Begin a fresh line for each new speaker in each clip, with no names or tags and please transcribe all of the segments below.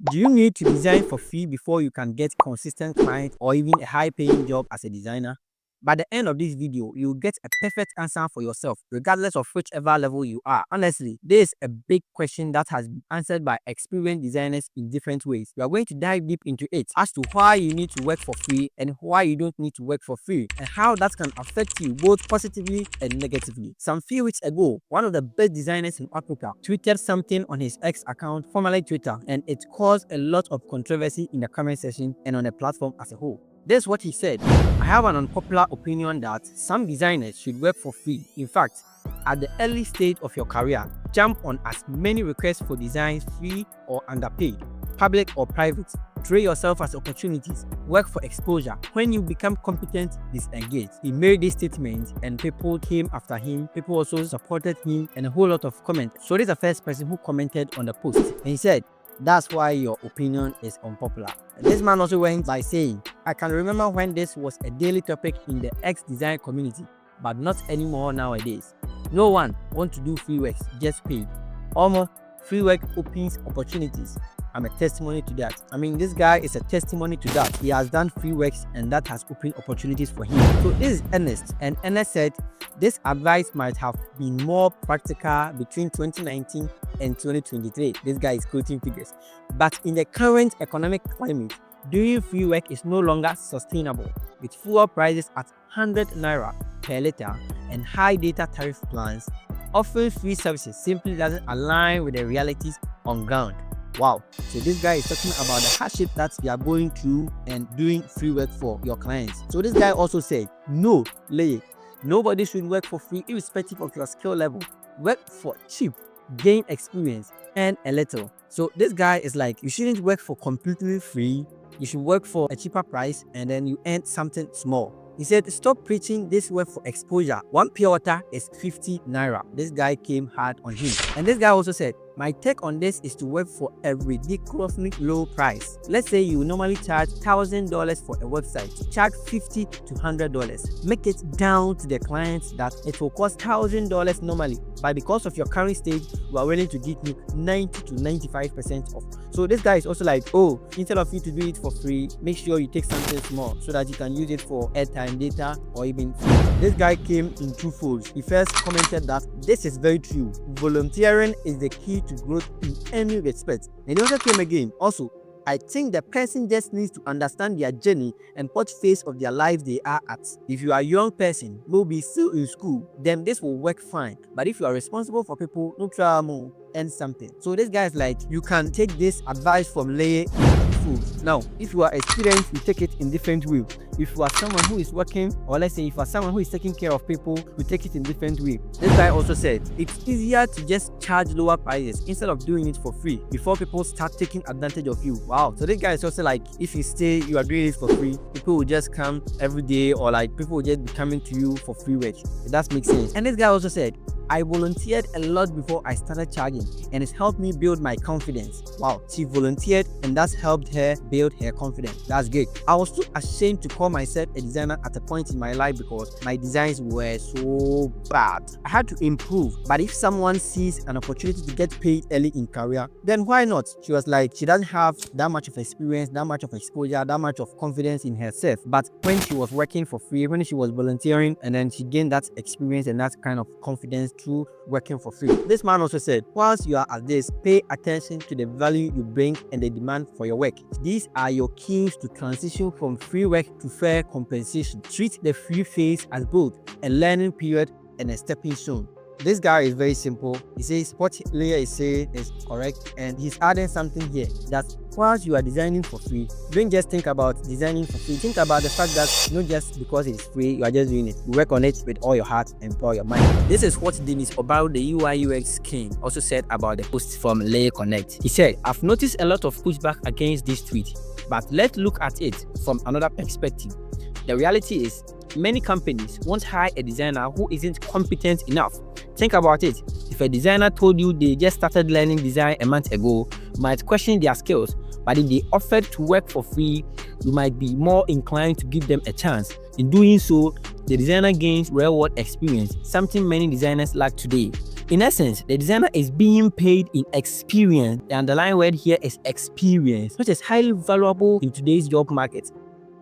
Do you need to design for free before you can get consistent clients or even a high-paying job as a designer? By the end of this video, you'll get a perfect answer for yourself, regardless of whichever level you are. Honestly, this is a big question that has been answered by experienced designers in different ways. We are going to dive deep into it as to why you need to work for free and why you don't need to work for free, and how that can affect you both positively and negatively. Some few weeks ago, one of the best designers in Africa tweeted something on his X account, formerly Twitter, and it caused a lot of controversy in the comment section and on the platform as a whole. This is what he said: "I have an unpopular opinion that some designers should work for free. In fact, at the early stage of your career, jump on as many requests for designs, free or underpaid, public or private. Trade yourself as opportunities, work for exposure. When you become competent, disengage." He made this statement and people came after him. People also supported him and a whole lot of comments. So this is the first person who commented on the post, and he said, "That's why your opinion is unpopular." And this man also went by saying, "I can remember when this was a daily topic in the X design community, but not anymore nowadays. No one wants to do free work, just paid. Almost free work opens opportunities." I'm a testimony to that. I mean, this guy is a testimony to that. He has done free works and that has opened opportunities for him. So this is Ernest, and Ernest said this advice might have been more practical between 2019 and 2023. This guy is quoting figures. "But in the current economic climate, doing free work is no longer sustainable. With fuel prices at 100 naira per liter and high data tariff plans, offering free services simply doesn't align with the realities on ground." Wow. So this guy is talking about the hardship that you are going through and doing free work for your clients. So this guy also said, "No, Lay, nobody should work for free irrespective of your skill level. Work for cheap, gain experience, earn a little." So this guy is like, you shouldn't work for completely free. You should work for a cheaper price and then you earn something small. He said, "Stop preaching this work for exposure. One pure water is 50 naira. This guy came hard on him. And this guy also said, "My take on this is to work for a ridiculously low price. Let's say you normally charge $1,000 for a website. Charge $50 to $100. Make it down to the clients that it will cost $1,000 normally, but because of your current stage, we are willing to give you 90 to 95% off." So this guy is also like, "Oh, instead of you to do it for free, make sure you take something small so that you can use it for airtime, data, or even food." This guy came in two folds. He first commented that this is very true. Volunteering is the key to growth in any respect. And he also came again. "Also, I think the person just needs to understand their journey and what phase of their life they are at. If you are a young person, maybe still in school, then this will work fine. But if you are responsible for people, no trouble, and something." So this guy is like, you can take this advice from Lay. Now, if you are experienced, you take it in different ways. If you are someone who is working, or let's say if you are someone who is taking care of people, you take it in different ways. This guy also said it's easier to just charge lower prices instead of doing it for free before people start taking advantage of you. Wow. So this guy is also like, if you stay, you are doing it for free, people will just come every day, or like people will just be coming to you for free work. That makes sense. And this guy also said, "I volunteered a lot before I started charging, and it's helped me build my confidence." Wow, she volunteered and that's helped her build her confidence. That's good. "I was too ashamed to call myself a designer at a point in my life because my designs were so bad. I had to improve. But if someone sees an opportunity to get paid early in career, then why not?" She was like, she doesn't have that much of experience, that much of exposure, that much of confidence in herself. But when she was working for free, when she was volunteering, and then she gained that experience and that kind of confidence through working for free. This man also said, "Whilst you are at this, pay attention to the value you bring and the demand for your work. These are your keys to transition from free work to fair compensation. Treat the free phase as both a learning period and a stepping stone." This guy is very simple. He says what Leah is saying is correct, and he's adding something here that whilst you are designing for free, don't just think about designing for free. Think about the fact that not just because it's free, you are just doing it. You work on it with all your heart and all your mind. This is what Dennis Obaro, the UI UX king, also said about the post from Lay Connect. He said, "I've noticed a lot of pushback against this tweet, but let's look at it from another perspective. The reality is, many companies won't hire a designer who isn't competent enough. Think about it. If a designer told you they just started learning design a month ago, you might question their skills. But if they offered to work for free, you might be more inclined to give them a chance. In doing so, the designer gains real-world experience, something many designers lack today. In essence, the designer is being paid in experience. The underlying word here is experience, which is highly valuable in today's job market.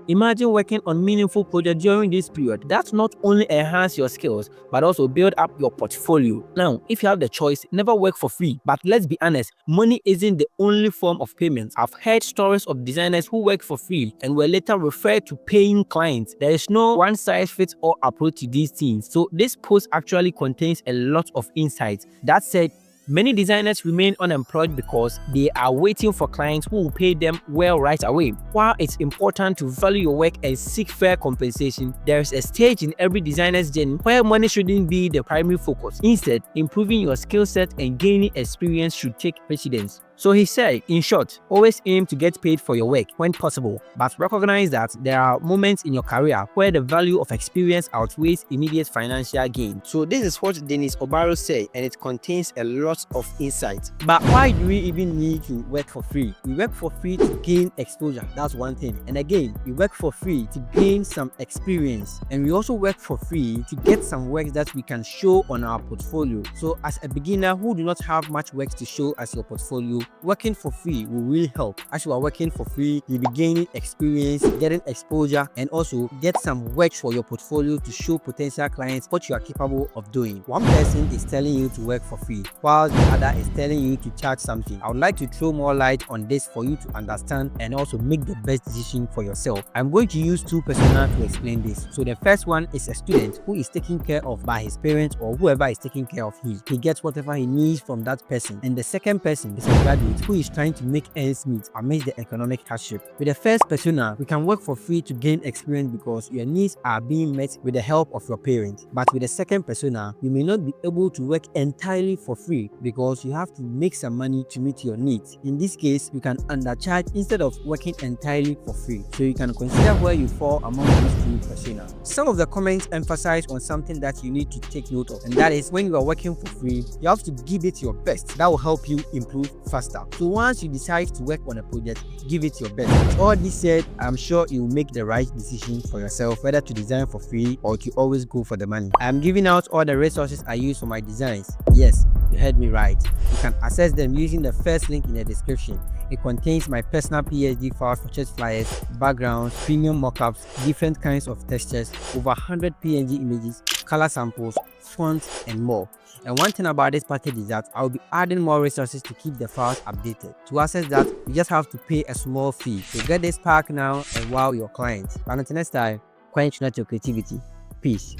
Imagine working on meaningful projects during this period that not only enhance your skills but also build up your portfolio. Now, if you have the choice, never work for free. But let's be honest, money isn't the only form of payment. I've heard stories of designers who work for free and were later referred to paying clients. There is no one-size-fits-all approach to these things. So this post actually contains a lot of insights. That said, many designers remain unemployed because they are waiting for clients who will pay them well right away. While it's important to value your work and seek fair compensation, there is a stage in every designer's journey where money shouldn't be the primary focus. Instead, improving your skill set and gaining experience should take precedence. So he said, in short, always aim to get paid for your work when possible, but recognize that there are moments in your career where the value of experience outweighs immediate financial gain. So this is what Dennis Obaro said, and it contains a lot of insight. But why do we even need to work for free? We work for free to gain exposure. That's one thing. And again, we work for free to gain some experience. And we also work for free to get some work that we can show on our portfolio. So as a beginner who do not have much work to show as your portfolio, working for free will really help. As you are working for free, you'll be gaining experience, getting exposure, and also get some work for your portfolio to show potential clients what you are capable of doing. One person is telling you to work for free, while the other is telling you to charge something. I would like to throw more light on this for you to understand and also make the best decision for yourself. I'm going to use two personas to explain this. So the first one is a student who is taken care of by his parents or whoever is taking care of him. He gets whatever he needs from that person. And the second person is a graduate who is trying to make ends meet amidst the economic hardship. With the first persona, we can work for free to gain experience because your needs are being met with the help of your parents. But with the second persona, you may not be able to work entirely for free because you have to make some money to meet your needs. In this case, you can undercharge instead of working entirely for free. So you can consider where you fall among these two personas. Some of the comments emphasize on something that you need to take note of, and that is when you are working for free, you have to give it your best. That will help you improve faster. So once you decide to work on a project, give it your best. All this said, I'm sure you will make the right decision for yourself whether to design for free or to always go for the money. I'm giving out all the resources I use for my designs. Yes, you heard me right. You can access them using the first link in the description. It contains my personal PSD files for church flyers, backgrounds, premium mockups, different kinds of textures, over 100 PNG images, color samples, fonts, and more. And one thing about this package is that I'll be adding more resources to keep the files updated. To access that, you just have to pay a small fee. So get this pack now and wow your clients. But until next time, quench not your creativity. Peace.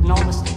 No mistake.